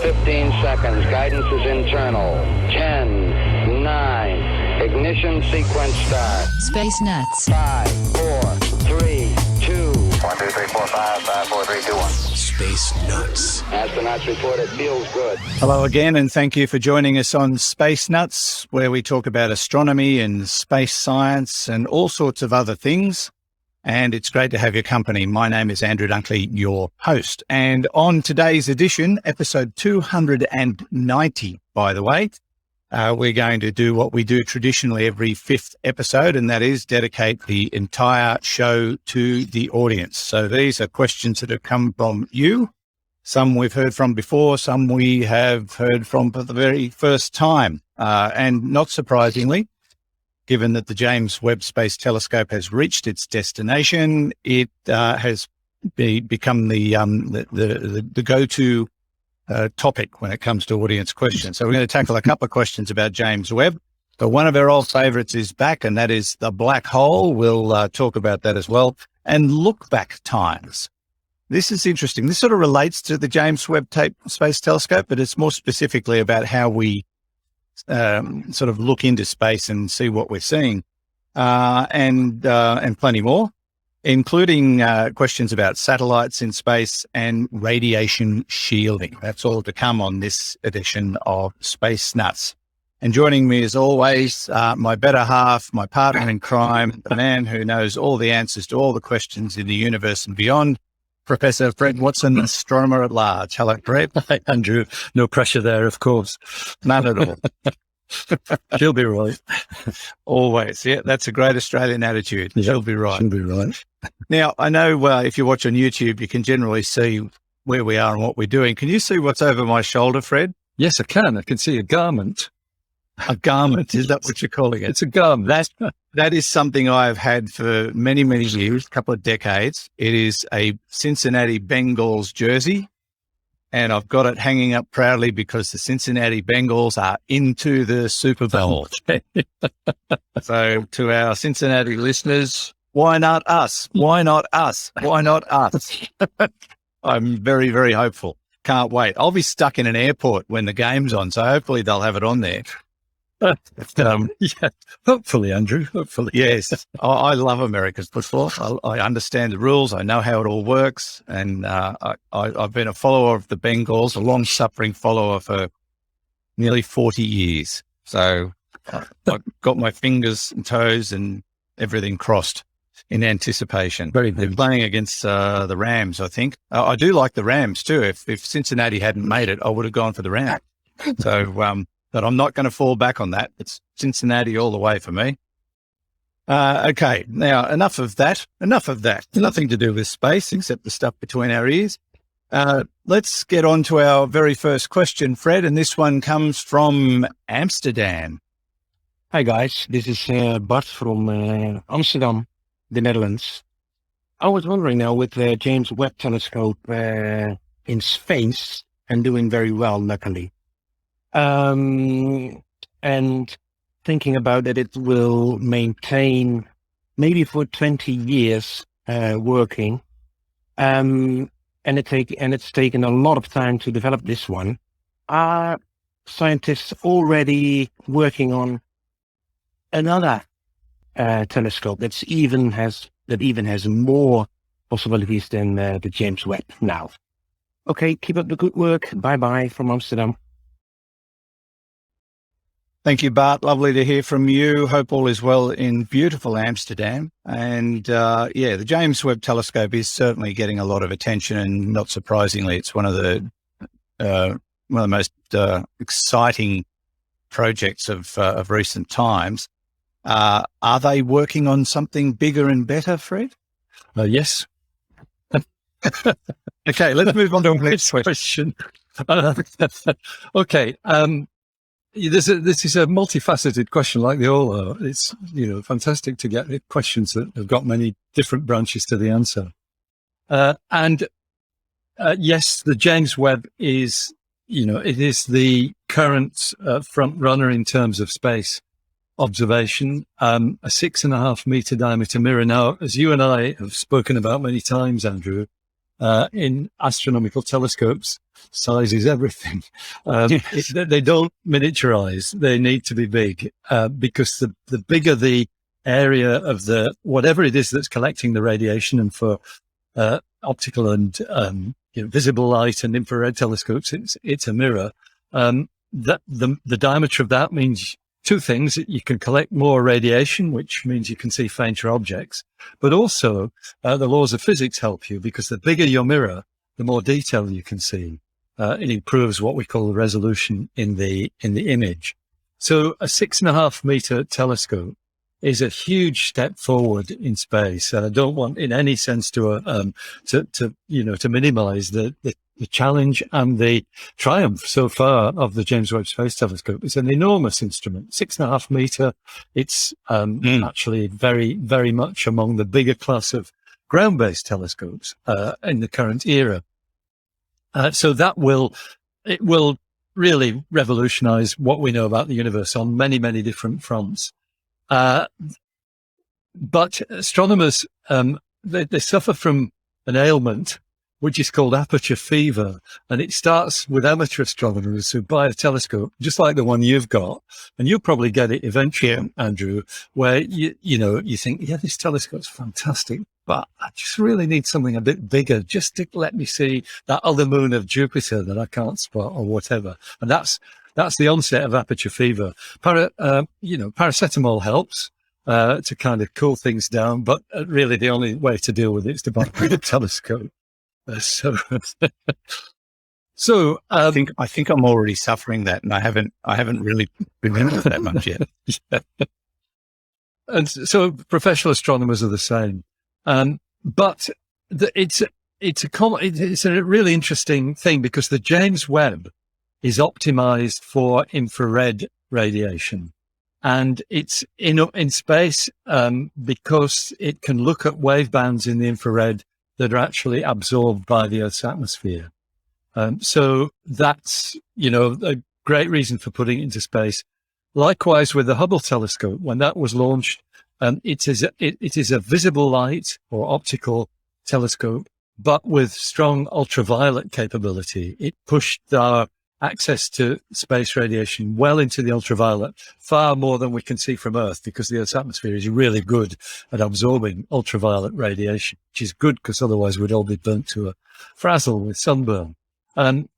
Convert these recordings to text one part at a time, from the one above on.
15 seconds. Guidance is internal. 10, 9. Ignition sequence start. Space Nuts. 5, 4, 3, 2. 1, 2, 3, 4, 5, 5, 4, 3, 2, 1. Space Nuts. Astronauts report it feels good. Hello again, and thank you for joining us on Space Nuts, where we talk about astronomy and space science and all sorts of other things. And it's great to have your company. My name is Andrew Dunkley, your host. And on today's edition, episode 290, by the way, we're going to do what we do traditionally every fifth episode, and that is dedicate the entire show to the audience. So these are questions that have come from you. Some we've heard from before, some we have heard from for the very first time. And not surprisingly, given that the James Webb Space Telescope has reached its destination, it has become the go-to topic when it comes to audience questions. So we're going to tackle a couple of questions about James Webb, but one of our old favourites is back, and that is the black hole. We'll talk about that as well. And look-back times. This is interesting. This sort of relates to the James Webb Space Telescope, but it's more specifically about how we sort of look into space and see what we're seeing, and plenty more, including questions about satellites in space and radiation shielding. That's all to come on this edition of Space Nuts. And joining me as always, my better half, my partner in crime, the man who knows all the answers to all the questions in the universe and beyond, Professor Fred Watson, astronomer at large. Hello, Fred. Hi, Andrew. No pressure there, of course. None at all. She'll be right. Always. Yeah, that's a great Australian attitude. Yep, she'll be right. She'll be right. Now, I know if you watch on YouTube, you can generally see where we are and what we're doing. Can you see what's over my shoulder, Fred? Yes, I can. I can see a garment. A garment, is that what you're calling it? It's a garment. That is something I've had for many, many years, a couple of decades. It is a Cincinnati Bengals jersey, and I've got it hanging up proudly because the Cincinnati Bengals are into the Super Bowl. So to our Cincinnati listeners, why not us? Why not us? Why not us? I'm very, very hopeful. Can't wait. I'll be stuck in an airport when the game's on, so hopefully they'll have it on there. Yeah, hopefully, Andrew. Hopefully, yes. I love American football. I understand the rules. I know how it all works, and I've been a follower of the Bengals, a long-suffering follower for nearly 40 years. So I've got my fingers and toes and everything crossed in anticipation. Very They're good. playing against the Rams, I think. I do like the Rams too. If Cincinnati hadn't made it, I would have gone for the Rams. So. But I'm not going to fall back on that. It's Cincinnati all the way for me. Okay, now enough of that. Nothing to do with space except the stuff between our ears. Let's get on to our very first question, Fred, and this one comes from Amsterdam. Hi guys, this is Bart from Amsterdam, the Netherlands. I was wondering now with the James Webb Telescope in space and doing very well, luckily. And thinking about that it will maintain maybe for 20 years working, and it's taken a lot of time to develop this one. Are scientists already working on another telescope that even has more possibilities than the James Webb now? Okay, keep up the good work. Bye bye from Amsterdam. Thank you, Bart. Lovely to hear from you. Hope all is well in beautiful Amsterdam. And the James Webb Telescope is certainly getting a lot of attention, and not surprisingly, it's one of the most exciting projects of recent times. Are they working on something bigger and better, Fred? Yes. Okay, let's move on to the next question. Okay. This is a multifaceted question, like they all are. It's fantastic to get questions that have got many different branches to the answer. Yes, the James Webb is, it is the current front runner in terms of space observation. A 6.5 meter diameter mirror. Now, as you and I have spoken about many times, Andrew, in astronomical telescopes, size is everything. They don't miniaturize. They need to be big, because the bigger the area of the, whatever it is that's collecting the radiation, and for optical and visible light and infrared telescopes, it's a mirror. That the diameter of that means two things: you can collect more radiation, which means you can see fainter objects, but also the laws of physics help you, because the bigger your mirror, the more detail you can see. It improves what we call the resolution in the image. So a 6.5 meter telescope is a huge step forward in space. And I don't want in any sense to minimize the challenge and the triumph so far of the James Webb Space Telescope. It's an enormous instrument, 6.5 meter. It's actually very, very much among the bigger class of ground-based telescopes in the current era. So it will really revolutionize what we know about the universe on many, many different fronts. But astronomers, they suffer from an ailment which is called aperture fever, and it starts with amateur astronomers who buy a telescope just like the one you've got, and you'll probably get it eventually, Andrew, where you think, yeah, this telescope's fantastic, but I just really need something a bit bigger just to let me see that other moon of Jupiter that I can't spot or whatever. And that's the onset of aperture fever. Paracetamol helps to kind of cool things down, but really the only way to deal with it is to buy a bigger telescope. So I think I'm already suffering that, and I haven't really been into that much yet. Yeah. And so professional astronomers are the same, but it's a really interesting thing, because the James Webb is optimized for infrared radiation, and it's in space because it can look at wave bands in the infrared that are actually absorbed by the Earth's atmosphere. So that's, a great reason for putting it into space. Likewise with the Hubble telescope, when that was launched, it is a visible light or optical telescope, but with strong ultraviolet capability. It pushed our access to space radiation well into the ultraviolet, far more than we can see from Earth, because the Earth's atmosphere is really good at absorbing ultraviolet radiation, which is good because otherwise we'd all be burnt to a frazzle with sunburn.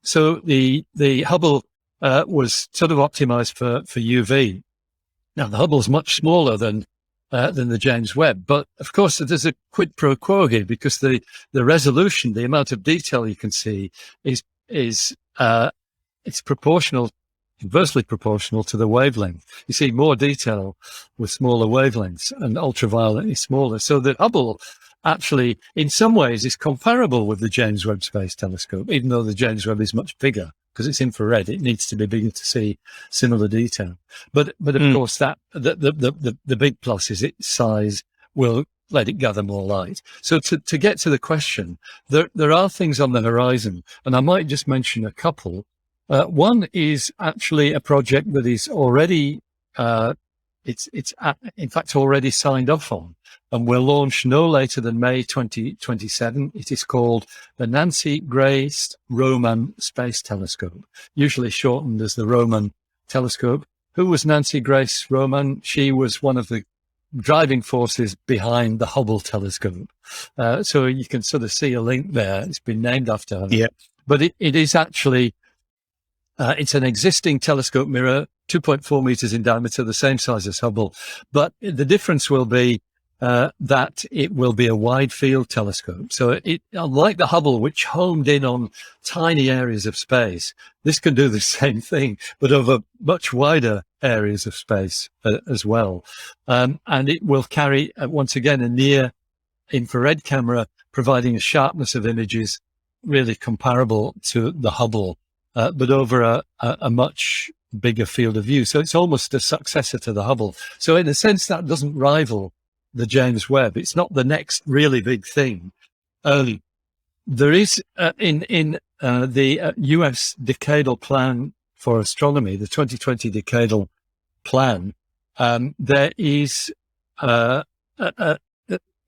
So the Hubble was sort of optimized for UV. Now the Hubble's much smaller than the James Webb, but of course there's a quid pro quo here, because the resolution, the amount of detail you can see is it's inversely proportional to the wavelength. You see more detail with smaller wavelengths, and ultraviolet is smaller. So the Hubble actually, in some ways, is comparable with the James Webb Space Telescope, even though the James Webb is much bigger, because it's infrared. It needs to be bigger to see similar detail. But of course, that the big plus is its size will let it gather more light. So to get to the question, there are things on the horizon, and I might just mention a couple. One is actually a project that is already, in fact already signed off on, and will launch no later than May 2027. It is called the Nancy Grace Roman Space Telescope, usually shortened as the Roman Telescope. Who was Nancy Grace Roman? She was one of the driving forces behind the Hubble telescope. So you can sort of see a link there. It's been named after her. Yeah. But it is actually, it's an existing telescope mirror, 2.4 meters in diameter, the same size as Hubble. But the difference will be that it will be a wide field telescope. So unlike the Hubble, which homed in on tiny areas of space, this can do the same thing, but over much wider areas of space as well. And it will carry, once again, a near infrared camera, providing a sharpness of images really comparable to the Hubble, but over a much bigger field of view. So it's almost a successor to the Hubble. So in a sense, that doesn't rival the James Webb. It's not the next really big thing. There is in the US decadal plan for astronomy, the 2020 decadal plan, there is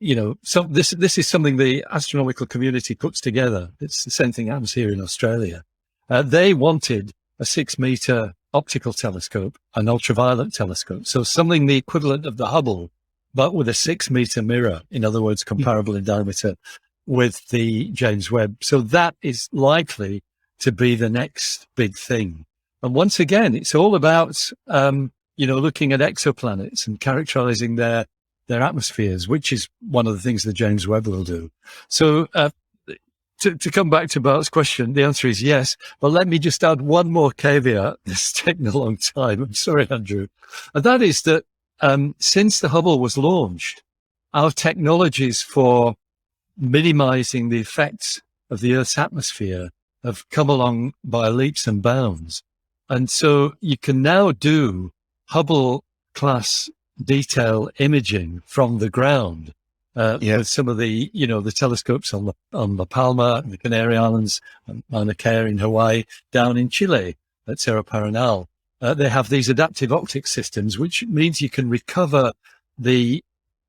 this is something the astronomical community puts together. It's the same thing happens here in Australia. They wanted a 6-meter optical telescope, an ultraviolet telescope. So something the equivalent of the Hubble, but with a 6-meter mirror, in other words, comparable in diameter with the James Webb. So that is likely to be the next big thing. And once again, it's all about, looking at exoplanets and characterizing their atmospheres, which is one of the things the James Webb will do. So to come back to Bart's question, the answer is yes. But let me just add one more caveat. It's taken a long time. I'm sorry, Andrew. And that is that since the Hubble was launched, our technologies for minimizing the effects of the Earth's atmosphere have come along by leaps and bounds. And so you can now do Hubble-class detail imaging from the ground with some of the, the telescopes on the Palma, the Canary Islands, Mauna Kea in Hawaii, down in Chile at Cerro Paranal. They have these adaptive optic systems, which means you can recover the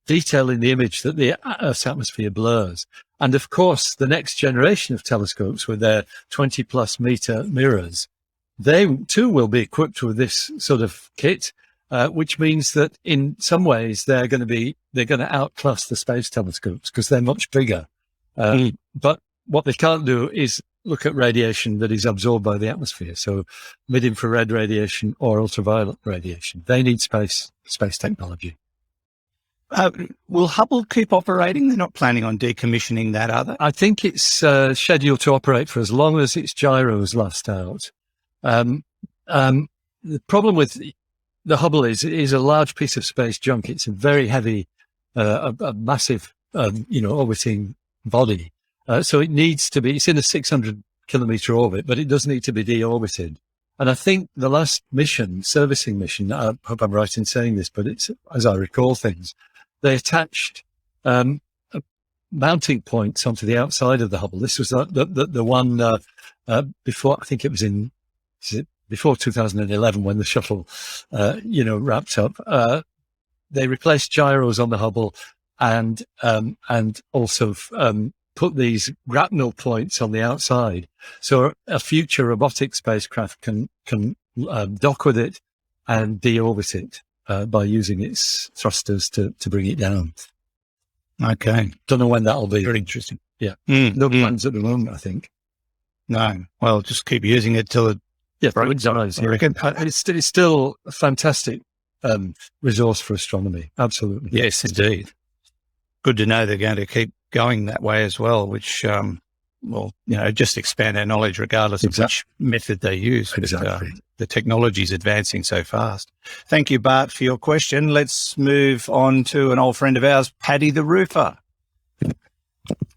detail in the image that the Earth's atmosphere blurs. And of course, the next generation of telescopes with their 20+ meter mirrors, they too will be equipped with this sort of kit, which means that in some ways they're going to outclass the space telescopes because they're much bigger. But what they can't do is look at radiation that is absorbed by the atmosphere. So mid-infrared radiation or ultraviolet radiation. They need space technology. Will Hubble keep operating? They're not planning on decommissioning that, are they? I think it's scheduled to operate for as long as its gyros last out. The problem with the Hubble is it is a large piece of space junk. It's a very heavy, a massive, orbiting body. So it needs to be, it's in a 600-kilometer orbit, but it does need to be deorbited. And I think the last mission, servicing mission, I hope I'm right in saying this, but it's, as I recall things, they attached mounting points onto the outside of the Hubble. This was the one before, I think it was before 2011 when the shuttle, wrapped up. They replaced gyros on the Hubble and also put these grapnel points on the outside. So a future robotic spacecraft can dock with it and deorbit it by using its thrusters to bring it down. Okay. Don't know when that'll be. Very interesting. Yeah. No plans at the moment, I think. No. Well, just keep using it till it breaks, I reckon. It's still a fantastic resource for astronomy. Absolutely. Yes, indeed. Good to know they're going to keep going that way as well, which, just expand our knowledge regardless of which method they use. Exactly. The technology is advancing so fast. Thank you, Bart, for your question. Let's move on to an old friend of ours, Paddy the Roofer.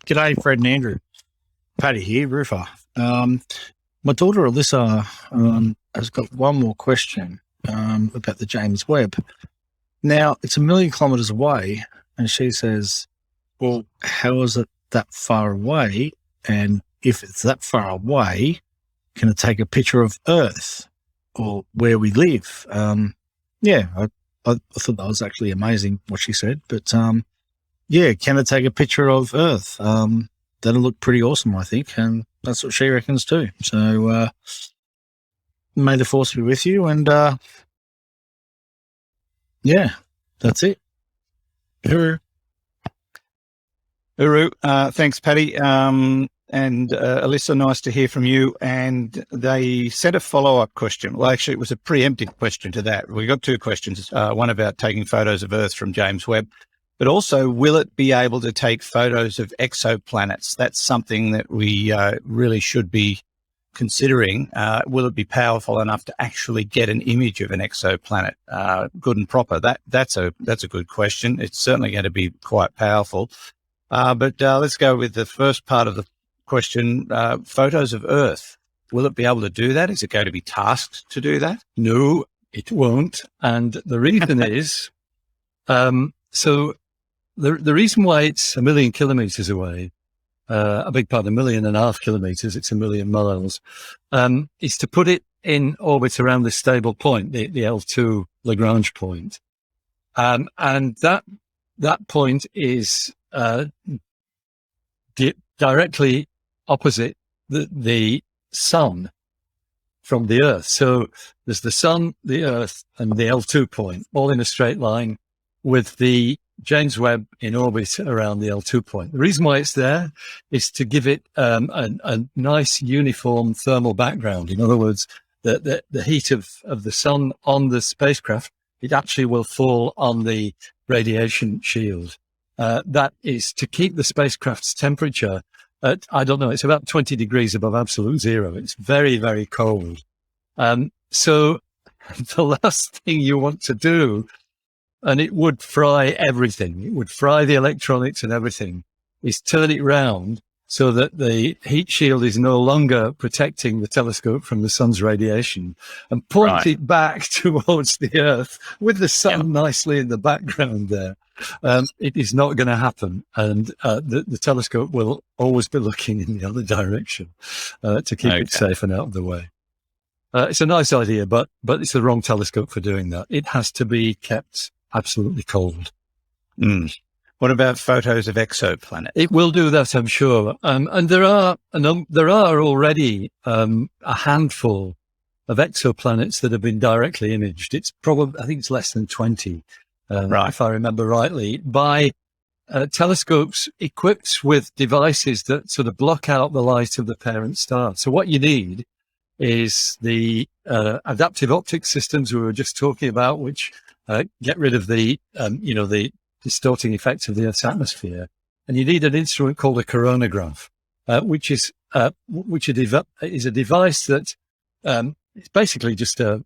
G'day, Fred and Andrew. Paddy here, Roofer. My daughter Alyssa has got one more question about the James Webb. Now, it's 1 million kilometres away, and she says, well, how is it that far away? And if it's that far away, can it take a picture of Earth or where we live? I thought that was actually amazing what she said. But, can it take a picture of Earth? That'll look pretty awesome, I think. And that's what she reckons too. So may the force be with you. And, that's it. Uru. Thanks, Paddy. And Alyssa, nice to hear from you. And they sent a follow-up question. Well, actually, it was a preemptive question to that. We got two questions, one about taking photos of Earth from James Webb, but also, will it be able to take photos of exoplanets? That's something that we really should be considering. Will it be powerful enough to actually get an image of an exoplanet, good and proper? That's a good question. It's certainly going to be quite powerful. But let's go with the first part of the question, photos of Earth. Will it be able to do that? Is it going to be tasked to do that? No, it won't. And the reason is, so the reason why it's 1 million kilometers away, a big part, 1.5 million kilometers, it's 1 million miles, is to put it in orbit around this stable point, the L2 Lagrange point. And that point is directly opposite the sun from the Earth. So there's the sun, the Earth, and the L2 point, all in a straight line, with the James Webb in orbit around the L2 point. The reason why it's there is to give it a nice uniform thermal background. In other words, the heat of the sun on the spacecraft, it actually will fall on the radiation shield. That is to keep the spacecraft's temperature at, I don't know, it's about 20 degrees above absolute zero. It's very, very cold. So the last thing you want to do, and it would fry everything, it would fry the electronics and everything, is turn it round so that the heat shield is no longer protecting the telescope from the sun's radiation, and point it back towards the Earth with the sun nicely in the background there. It is not going to happen, and the telescope will always be looking in the other direction to keep it safe and out of the way. It's a nice idea, but it's the wrong telescope for doing that. It has to be kept absolutely cold. What about photos of exoplanets? It will do that, I'm sure. And there are already a handful of exoplanets that have been directly imaged. It's probably, I think it's less than 20, if I remember rightly, by telescopes equipped with devices that sort of block out the light of the parent star. So what you need is the adaptive optics systems we were just talking about, which get rid of the distorting effects of the Earth's atmosphere. And you need an instrument called a coronagraph, which is a device that it's basically just a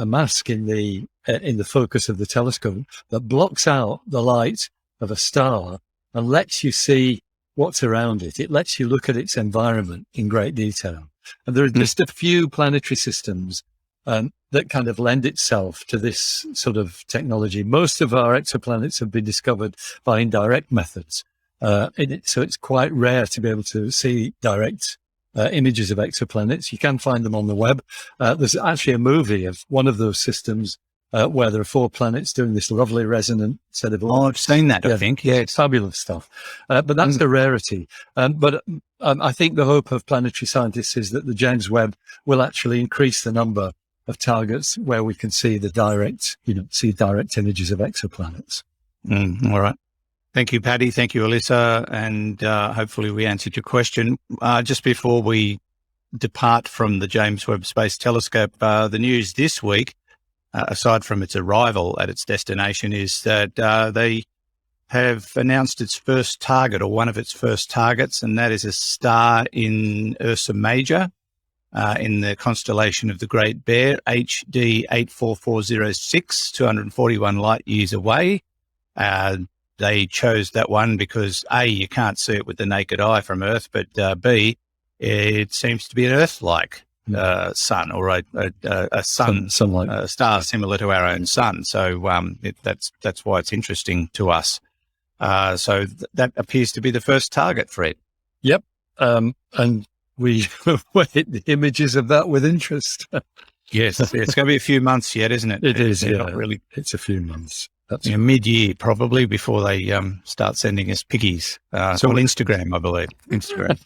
mask in the focus of the telescope that blocks out the light of a star and lets you see what's around it. It lets you look at its environment in great detail. And there are just a few planetary systems that kind of lend itself to this sort of technology. Most of our exoplanets have been discovered by indirect methods. So it's quite rare to be able to see direct images of exoplanets. You can find them on the web. There's actually a movie of one of those systems where there are 4 planets doing this lovely resonant set of orbits. Oh, I've seen that, I think. Yeah, it's fabulous stuff. But that's the rarity. But I think the hope of planetary scientists is that the James Webb will actually increase the number of targets where we can see the direct images of exoplanets. All right. Thank you, Paddy. Thank you, Alyssa. And hopefully we answered your question. Just before we depart from the James Webb Space Telescope, the news this week, aside from its arrival at its destination, is that they have announced its first target, or one of its first targets, and that is a star in Ursa Major, in the constellation of the Great Bear, HD 84406, 241 light years away. They chose that one because A, you can't see it with the naked eye from Earth, but B, it seems to be an Earth-like sun, or a sun-like a star similar to our own sun. So that's why it's interesting to us. So that appears to be the first target for it. Yep. And we await the images of that with interest. Yes, it's going to be a few months yet, isn't it? It is, Not really. It's a few months. That's mid-year probably, before they start sending us piggies. So on Instagram, I believe. Instagram,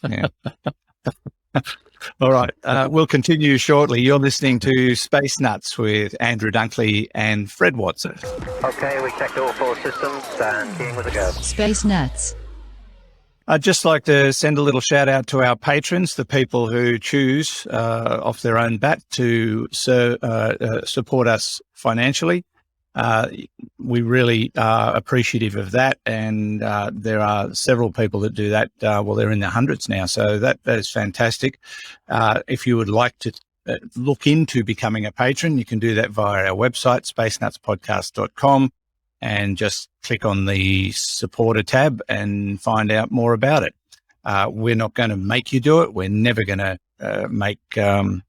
yeah. All right, we'll continue shortly. You're listening to Space Nuts with Andrew Dunkley and Fred Watson. Okay, we checked all 4 systems and keying with a go. Space Nuts. I'd just like to send a little shout out to our patrons, the people who choose off their own bat to support us financially. We really are appreciative of that, and there are several people that do that. They're in the hundreds now, so that is fantastic. If you would like to look into becoming a patron, you can do that via our website, spacenutspodcast.com, and just click on the supporter tab and find out more about it. We're not going to make you do it. We're never going to make the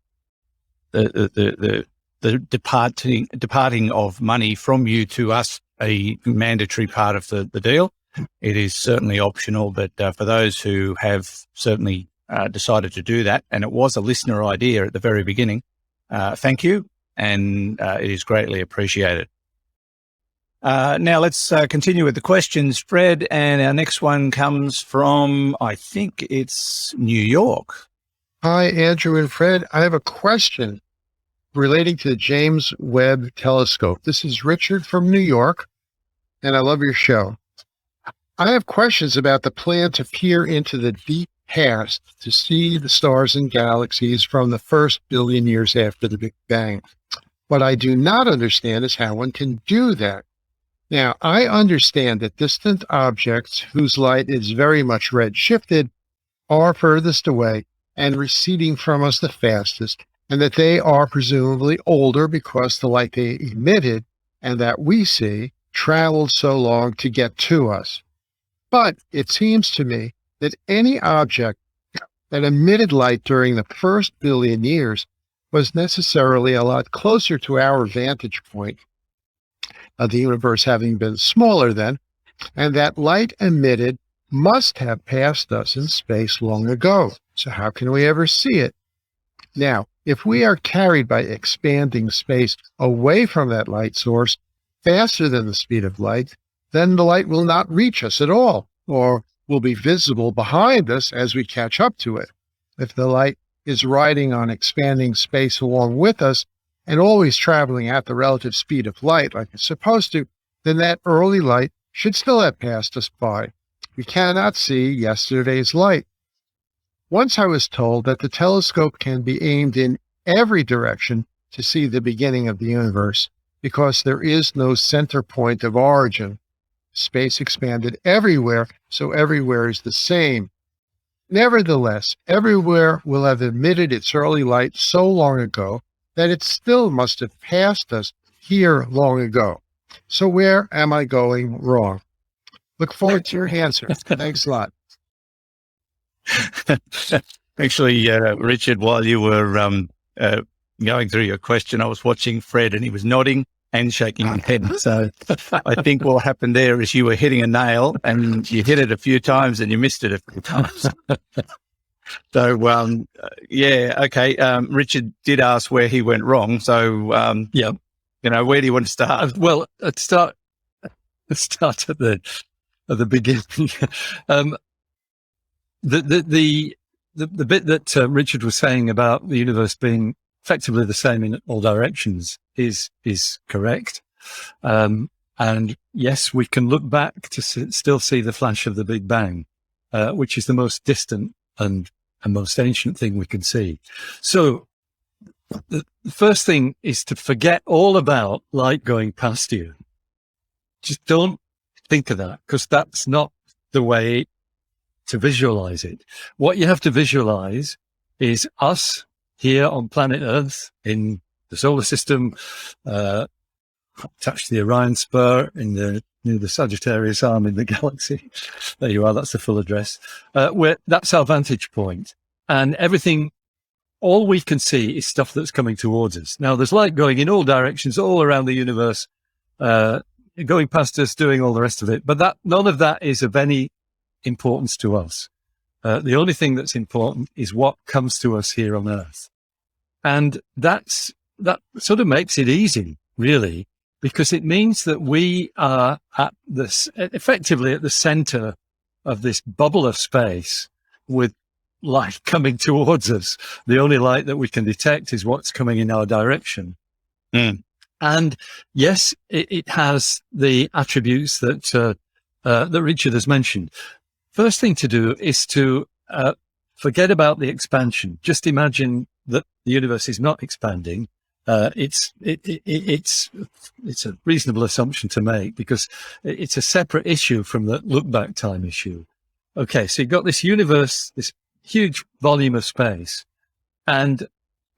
departing of money from you to us a mandatory part of the deal. It is certainly optional, but for those who have certainly decided to do that, and it was a listener idea at the very beginning, thank you, and it is greatly appreciated. Now let's continue with the questions, Fred. And our next one comes from, I think it's New York. Hi, Andrew and Fred. I have a question relating to the James Webb Telescope. This is Richard from New York, and I love your show. I have questions about the plan to peer into the deep past to see the stars and galaxies from the first billion years after the Big Bang. What I do not understand is how one can do that. Now, I understand that distant objects whose light is very much redshifted are furthest away and receding from us the fastest, and that they are presumably older because the light they emitted and that we see traveled so long to get to us. But it seems to me that any object that emitted light during the first billion years was necessarily a lot closer to our vantage point, the universe having been smaller then, and that light emitted must have passed us in space long ago. So how can we ever see it? Now, if we are carried by expanding space away from that light source faster than the speed of light, then the light will not reach us at all, or will be visible behind us as we catch up to it. If the light is riding on expanding space along with us and always traveling at the relative speed of light like it's supposed to, then that early light should still have passed us by. We cannot see yesterday's light. Once I was told that the telescope can be aimed in every direction to see the beginning of the universe because there is no center point of origin. Space expanded everywhere, so everywhere is the same. Nevertheless, everywhere will have emitted its early light so long ago that it still must have passed us here long ago. So where am I going wrong? Look forward to your answer. Thanks a lot. Actually, Richard, while you were going through your question, I was watching Fred and he was nodding and shaking his head. So I think what happened there is you were hitting a nail and you hit it a few times and you missed it a few times. So, yeah, okay. Richard did ask where he went wrong. So, Yeah. you know, where do you want to start? Well, let's start at the beginning. The bit that Richard was saying about the universe being effectively the same in all directions is correct. And yes, we can look back to still see the flash of the Big Bang, which is the most distant and most ancient thing we can see. So the first thing is to forget all about light going past you. Just don't think of that, because that's not the way to visualize it. What you have to visualize is us here on planet Earth in the solar system, attached to the Orion Spur near the Sagittarius arm in the galaxy. There you are. That's the full address. That's our vantage point, and everything, all we can see is stuff that's coming towards us. Now, there's light going in all directions, all around the universe, going past us, doing all the rest of it. But none of that is of any importance to us. The only thing that's important is what comes to us here on Earth. And that sort of makes it easy, really, because it means that we are effectively at the center of this bubble of space with light coming towards us. The only light that we can detect is what's coming in our direction. Mm. And yes, it has the attributes that Richard has mentioned. First thing to do is to forget about the expansion. Just imagine that the universe is not expanding. It's a reasonable assumption to make, because it's a separate issue from the look back time issue. Okay, so you've got this universe, this huge volume of space, and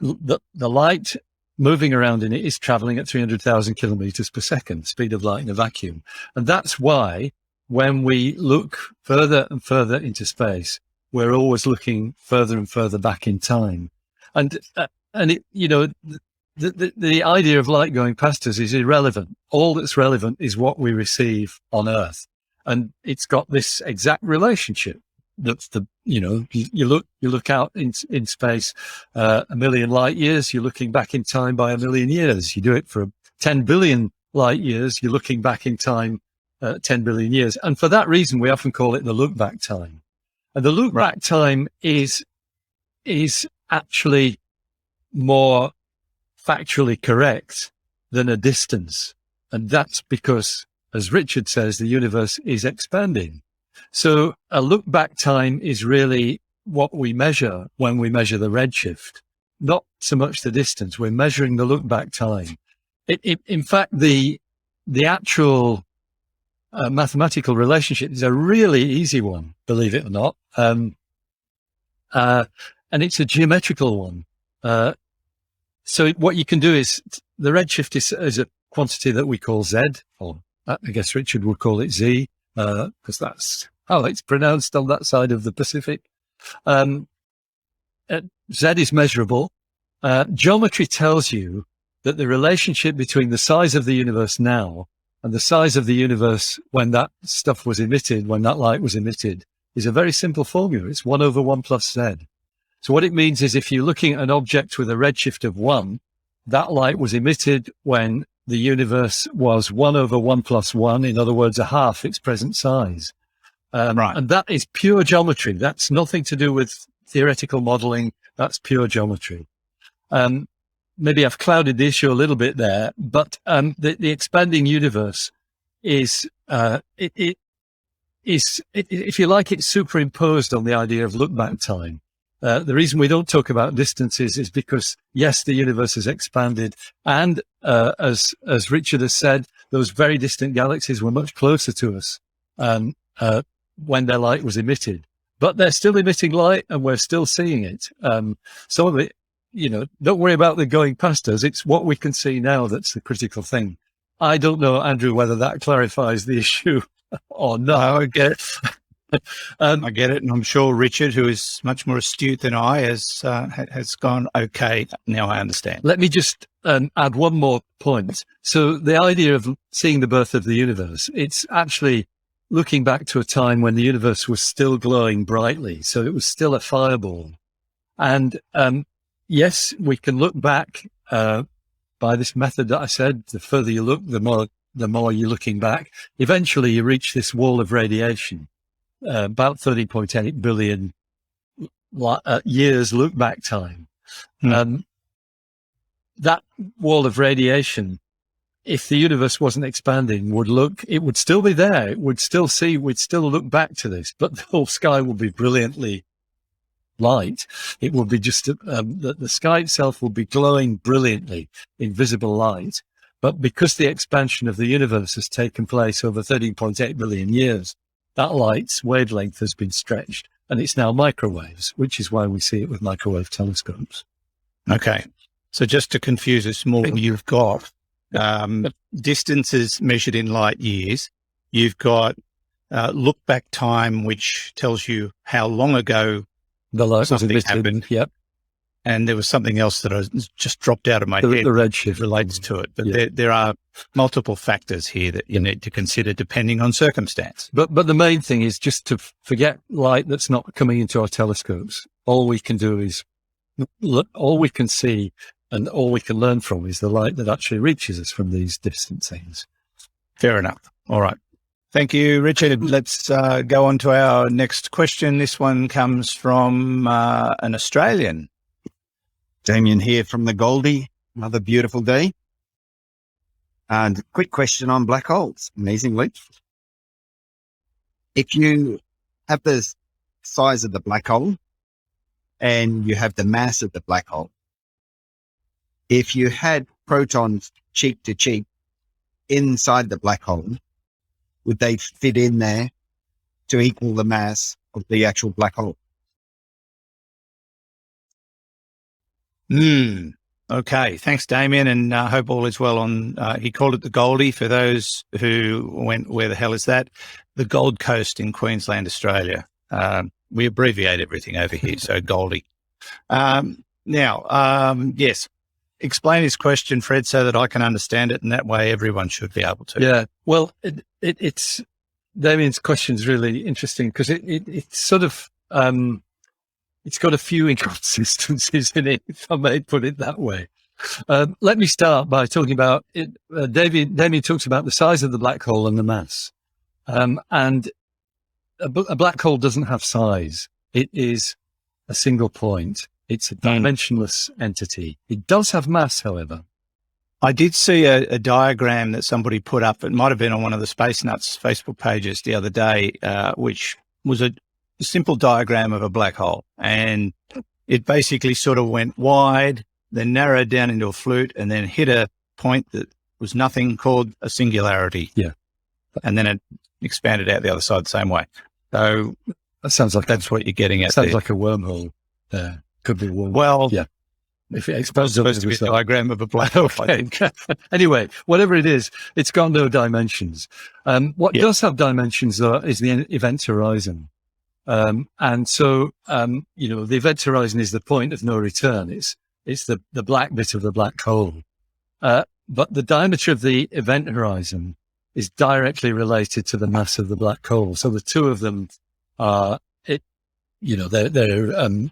the light moving around in it is traveling at 300,000 kilometers per second, speed of light in a vacuum. And that's why when we look further and further into space, we're always looking further and further back in time. And it, you know, the idea of light going past us is irrelevant. All that's relevant is what we receive on Earth. And it's got this exact relationship. That's you look out in space, 1 million light years, you're looking back in time by 1 million years. You do it for 10 billion light years. You're looking back in time 10 billion years. And for that reason, we often call it the look back time. And the look back time is actually more factually correct than a distance. And that's because, as Richard says, the universe is expanding. So a look back time is really what we measure when we measure the redshift, not so much the distance. We're measuring the look back time. In fact, the actual mathematical relationship is a really easy one, believe it or not. And it's a geometrical one. So what you can do is the redshift is a quantity that we call Z, or I guess Richard would call it Z, because that's how it's pronounced on that side of the Pacific. Z is measurable. Geometry tells you that the relationship between the size of the universe now and the size of the universe when that stuff was emitted, when that light was emitted, is a very simple formula. It's 1/1 plus Z. So what it means is if you're looking at an object with a redshift of 1, that light was emitted when the universe was 1/1 plus 1, in other words, a half its present size. And that is pure geometry. That's nothing to do with theoretical modeling. That's pure geometry. Maybe I've clouded the issue a little bit there, but the expanding universe is, if you like, it's superimposed on the idea of look back time. The reason we don't talk about distances is because, yes, the universe has expanded. And as Richard has said, those very distant galaxies were much closer to us when their light was emitted. But they're still emitting light and we're still seeing it. Some of it, don't worry about them going past us. It's what we can see now that's the critical thing. I don't know, Andrew, whether that clarifies the issue or not. I get it. I get it, and I'm sure Richard, who is much more astute than I, has gone, okay, now I understand. Let me just add one more point. So the idea of seeing the birth of the universe, it's actually looking back to a time when the universe was still glowing brightly. So it was still a fireball. And yes, we can look back by this method that I said. The further you look, the more you're looking back. Eventually, you reach this wall of radiation. About 30.8 billion years look back time. That wall of radiation, if the universe wasn't expanding, it would still be there. It would still we'd still look back to this, but the whole sky would be brilliantly light. It would be just, the sky itself would be glowing brilliantly in visible light. But because the expansion of the universe has taken place over 13.8 billion years, that light's wavelength has been stretched, and it's now microwaves, which is why we see it with microwave telescopes. Okay. So just to confuse us more, you've got distances measured in light years. You've got look back time, which tells you how long ago the light was emitted. Happened. Yep. And there was something else that I just dropped out of my head. The redshift relates to it. But there are multiple factors here that you need to consider depending on circumstance. But the main thing is just to forget light that's not coming into our telescopes. All we can do is look, all we can see and all we can learn from is the light that actually reaches us from these distant things. Fair enough. All right. Thank you, Richard. Let's go on to our next question. This one comes from an Australian. Damien here from the Goldie. Another beautiful day. And quick question on black holes, amazingly. If you have the size of the black hole and you have the mass of the black hole, if you had protons cheek to cheek inside the black hole, would they fit in there to equal the mass of the actual black hole? Okay. Thanks, Damien. And I hope all is well on, he called it the Goldie. For those who went, where the hell is that? The Gold Coast in Queensland, Australia. We abbreviate everything over here. So Goldie. Yes. Explain his question, Fred, so that I can understand it. And that way everyone should be able to. Yeah. Well, it's Damien's question is really interesting because it's sort of, it's got a few inconsistencies in it, if I may put it that way. Let me start by talking about it. Damien talks about the size of the black hole and the mass. And a black hole doesn't have size. It is a single point. It's a dimensionless entity. It does have mass, however. I did see a diagram that somebody put up. It might have been on one of the Space Nuts Facebook pages the other day, which was a simple diagram of a black hole. And it basically sort of went wide, then narrowed down into a flute, and then hit a point that was nothing, called a singularity. Yeah. And then it expanded out the other side the same way. So That sounds like that's what you're getting at. sounds there. like a wormhole. Could be a wormhole. Well, yeah. If it it's exposes supposed to be a diagram of a black hole. I think. Anyway, whatever it is, it's got no dimensions. What does have dimensions, though, is the event horizon. And so, the event horizon is the point of no return. It's the black bit of the black hole. But the diameter of the event horizon is directly related to the mass of the black hole. So the two of them are, they're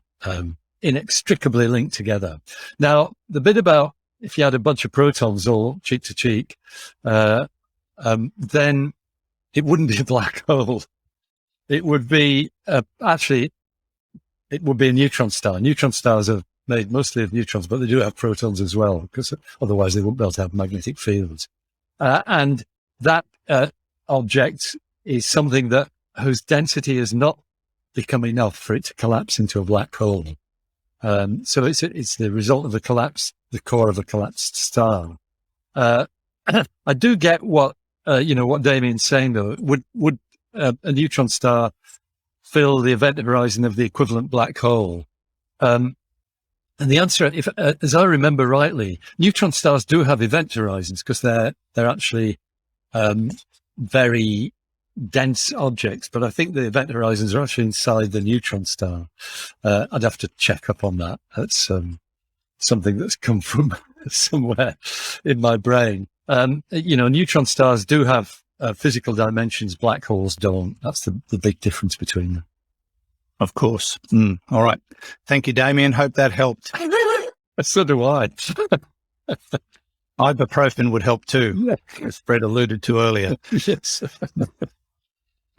inextricably linked together. Now, the bit about if you had a bunch of protons all cheek to cheek, then it wouldn't be a black hole. It would be it would be a neutron star. Neutron stars are made mostly of neutrons, but they do have protons as well, because otherwise they wouldn't be able to have magnetic fields. And that object is something whose density has not become enough for it to collapse into a black hole. So it's the result of the core of a collapsed star. I do get what Damien's saying, though. Would a neutron star fill the event horizon of the equivalent black hole? And the answer, as I remember rightly, neutron stars do have event horizons because they're actually very dense objects. But I think the event horizons are actually inside the neutron star. I'd have to check up on that. That's something that's come from somewhere in my brain. Neutron stars do have physical dimensions. Black holes don't. That's the big difference between them. Of course. All right. Thank you, Damien. Hope that helped. So do I. Ibuprofen would help too, as Fred alluded to earlier. Yes.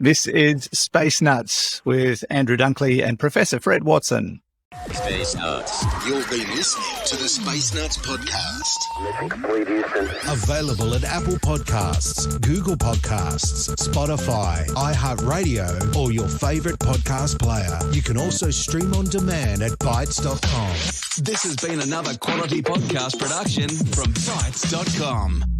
This is Space Nuts with Andrew Dunkley and Professor Fred Watson. Space Nuts. You've been listening to the Space Nuts podcast. Mission complete, Houston. Available at Apple Podcasts, Google Podcasts, Spotify, iHeartRadio, or your favorite podcast player. You can also stream on demand at Bytes.com. This has been another quality podcast production from Bytes.com.